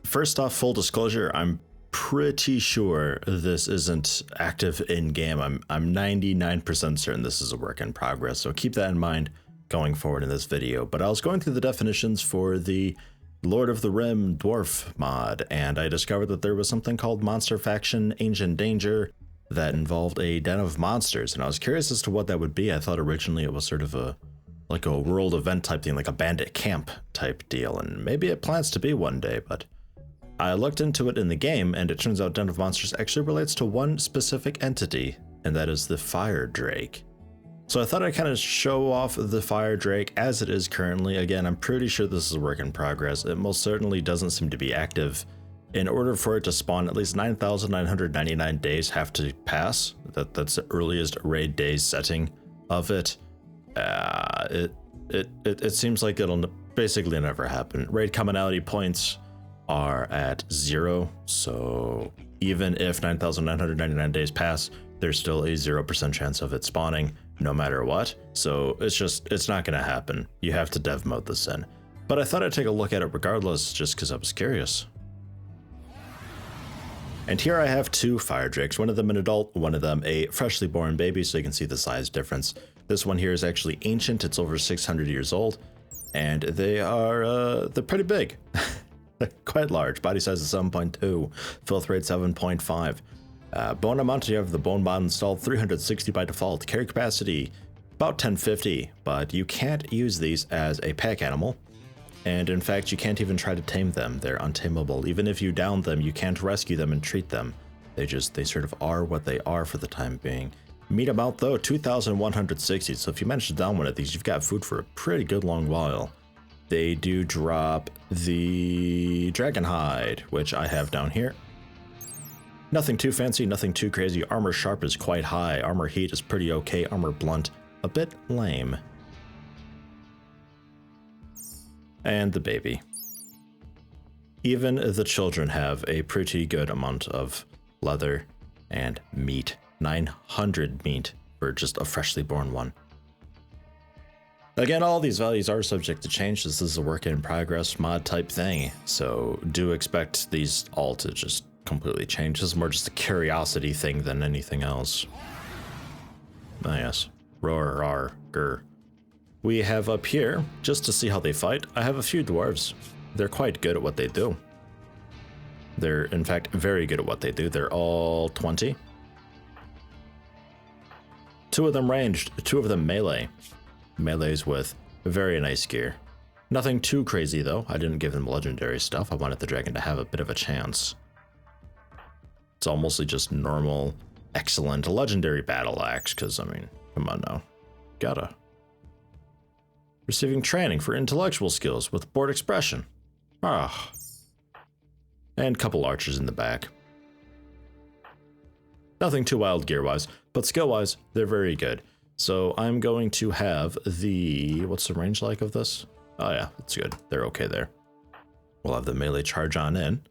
First off, full disclosure, I'm pretty sure this isn't active in-game. I'm 99% certain this is a work in progress, so keep that in mind going forward in this video. But I was going through the definitions for the Lord of the Rim Dwarf mod, and I discovered that there was something called Monster Faction Ancient Danger that involved a den of monsters, and I was curious as to what that would be. I thought originally it was sort of a world event type thing, like a bandit camp type deal, and maybe it plans to be one day, but I looked into it in the game, and it turns out Den of Monsters actually relates to one specific entity, and that is the Fire Drake. So I thought I'd kind of show off the Fire Drake as it is currently. Again, I'm pretty sure this is a work in progress. It most certainly doesn't seem to be active. In order for it to spawn, at least 9,999 days have to pass. That's the earliest raid day setting of it. It seems like it'll basically never happen. Raid commonality points are at 0, so even if 9,999 days pass, there's still a 0% chance of it spawning no matter what. So it's not gonna happen. You have to dev mode this in. But I thought I'd take a look at it regardless, just because I was curious. And here I have two Fire Drakes, one of them an adult, one of them a freshly born baby, so you can see the size difference. This one here is actually ancient, it's over 600 years old, and they're pretty big. Quite large. Body size is 7.2, filth rate 7.5. Bone amount, you have the bone mod installed 360 by default. Carry capacity about 1050, but you can't use these as a pack animal. And in fact, you can't even try to tame them. They're untamable. Even if you down them, you can't rescue them and treat them. They sort of are what they are for the time being. Meat amount though, 2,160. So if you manage to down one of these, you've got food for a pretty good long while. They do drop the Dragonhide, which I have down here. Nothing too fancy, nothing too crazy. Armor sharp is quite high. Armor heat is pretty okay. Armor blunt, a bit lame. And the baby. Even the children have a pretty good amount of leather and meat. 900 meat for just a freshly born one. Again, all these values are subject to change. This is a work in progress mod type thing, so do expect these all to just completely change. This is more just a curiosity thing than anything else. Ah yes, roar, rar, grr. We have up here, just to see how they fight, I have a few dwarves. They're quite good at what they do. They're, in fact, very good at what they do. They're all 20. 2 of them ranged, 2 of them melee. Melees with very nice gear. Nothing too crazy though. I didn't give them legendary stuff. I wanted the dragon to have a bit of a chance. It's all mostly just normal, excellent, legendary battle axe, because, I mean, come on now. Gotta. Receiving training for intellectual skills with board expression. Ah. And couple archers in the back. Nothing too wild gear-wise, but skill-wise, they're very good. So I'm going to have the... what's the range like of this? Oh yeah, that's good. They're okay there. We'll have the melee charge on in.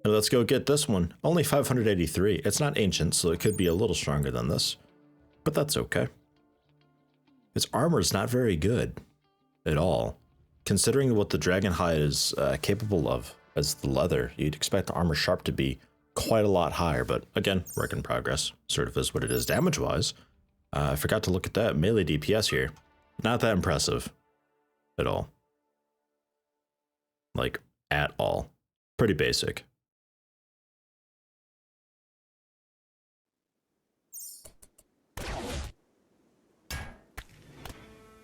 And let's go get this one. Only 583. It's not ancient, so it could be a little stronger than this. But that's okay. Its armor is not very good at all. Considering what the Dragonhide is capable of as the leather, you'd expect the armor sharp to be quite a lot higher, but again, work in progress. Sort of is what it is damage-wise. I forgot to look at that melee DPS here. Not that impressive at all. Like, at all. Pretty basic.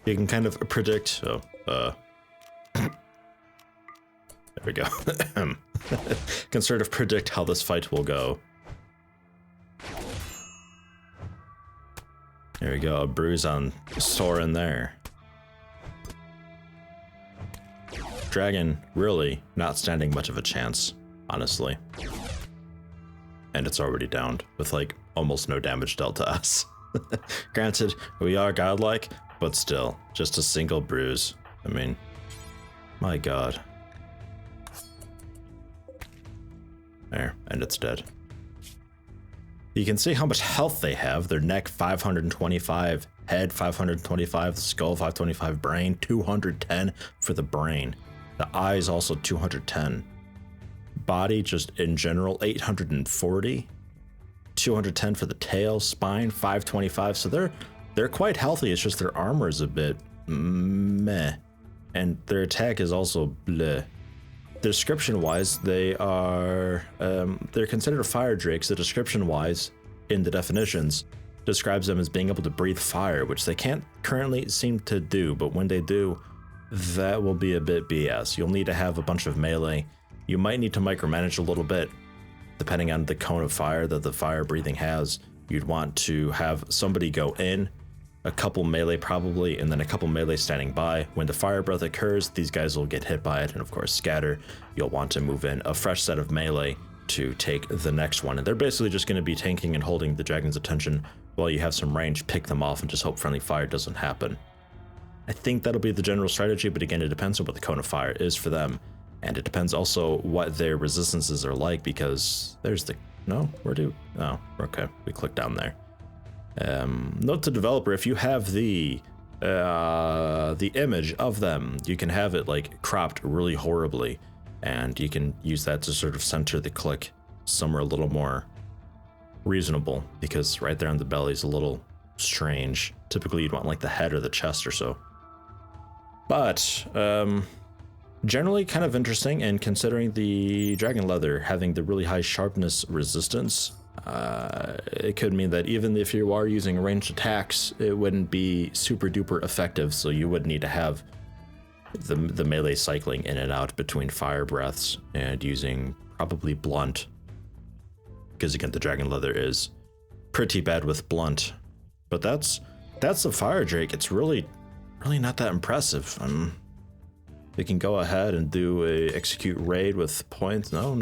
You can kind of predict, there we go. Can sort of predict how this fight will go. There we go, a bruise on Soren there. Dragon really not standing much of a chance, honestly. And it's already downed with like almost no damage dealt to us. Granted, we are godlike, but still, just a single bruise. I mean, my god. There, and it's dead. You can see how much health they have. Their neck 525, head 525, skull 525, brain 210 for the brain. The eyes also 210. Body just in general 840. 210 for the tail. Spine 525. So they're quite healthy. It's just their armor is a bit meh. And their attack is also bleh. Description wise, they're considered fire drakes. The description wise in the definitions describes them as being able to breathe fire, which they can't currently seem to do, but when they do, that will be a bit BS. You'll need to have a bunch of melee. You might need to micromanage a little bit, depending on the cone of fire that the fire breathing has. You'd want to have somebody go in, a couple melee probably, and then a couple melee standing by. When the fire breath occurs, these guys will get hit by it and of course scatter. You'll want to move in a fresh set of melee to take the next one. And they're basically just going to be tanking and holding the dragon's attention while you have some range, pick them off, and just hope friendly fire doesn't happen. I think that'll be the general strategy, but again, it depends on what the cone of fire is for them. And it depends also what their resistances are like, because there's the... No? Oh, okay. We clicked down there. Note to developer, if you have the image of them, you can have it like cropped really horribly, and you can use that to sort of center the click somewhere a little more reasonable, because right there on the belly is a little strange. Typically you'd want like the head or the chest or so. But generally kind of interesting, and considering the dragon leather having the really high sharpness resistance, it could mean that even if you are using ranged attacks, it wouldn't be super duper effective, so you would need to have the melee cycling in and out between fire breaths and using probably blunt, because again, the dragon leather is pretty bad with blunt. But that's the fire drake. It's really not that impressive. They can go ahead and do a execute raid with points. No.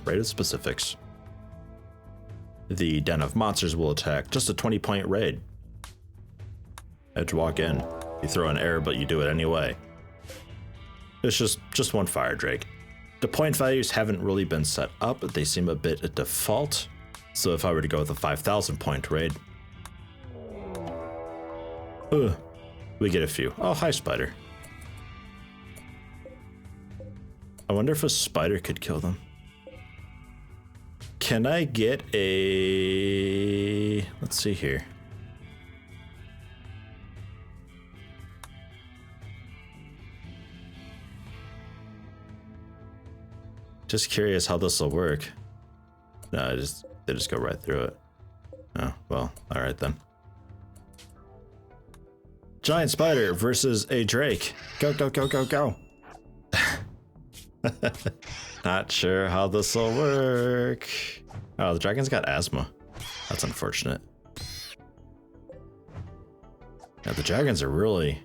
Raid with specifics. The Den of Monsters will attack. Just a 20-point raid. Edge walk in. You throw an error, but you do it anyway. It's just one fire drake. The point values haven't really been set up. They seem a bit at default. So if I were to go with a 5,000 point raid, we get a few. Oh, hi, spider. I wonder if a spider could kill them. Can I get a... Let's see here. Just curious how this will work. No, they just go right through it. Oh, well, all right then. Giant spider versus a drake. Go, go, go, go, go. Not sure how this will work. Oh, the dragon's got asthma. That's unfortunate. Yeah, the dragons are really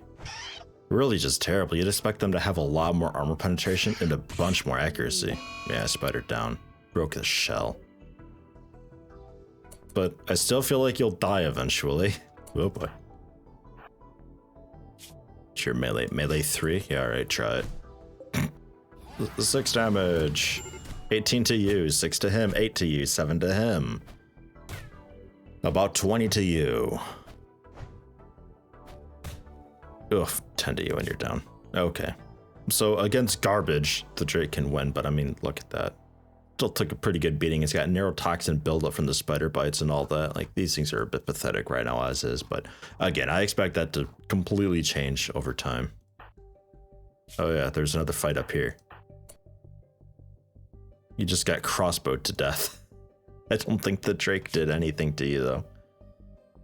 just terrible. You'd expect them to have a lot more armor penetration and a bunch more accuracy. Yeah, spider down. Broke the shell. But I still feel like you'll die eventually. Oh boy. Sure, melee 3? Yeah, alright, try it. 6 damage. 18 to you, 6 to him, 8 to you, 7 to him. About 20 to you. Oof, 10 to you and you're down. Okay. So against garbage, the Drake can win, but I mean, look at that. Still took a pretty good beating. It's got neurotoxin buildup from the spider bites and all that. Like, these things are a bit pathetic right now as is, but again, I expect that to completely change over time. Oh yeah, there's another fight up here. You just got crossbowed to death. I don't think the Drake did anything to you though.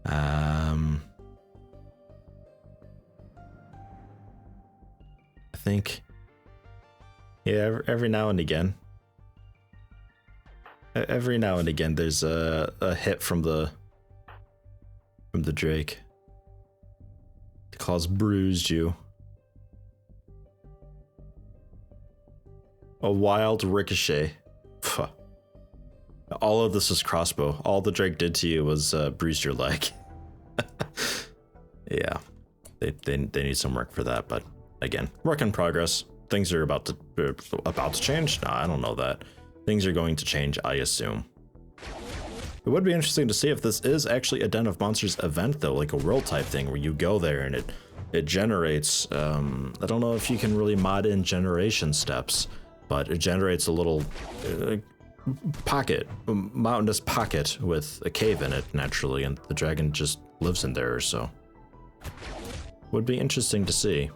I think, yeah, every now and again there's a hit from the Drake. The claws bruised you. A wild ricochet. Pfuh. All of this is crossbow. All the Drake did to you was bruise your leg. Yeah, they need some work for that, but again, work in progress. Things are about to change. No, I don't know that. Things are going to change, I assume. It would be interesting to see if this is actually a Den of Monsters event though, like a world type thing where you go there and it it generates, I don't know if you can really mod in generation steps, but it generates a little mountainous pocket with a cave in it naturally, and the dragon just lives in there, so would be interesting to see.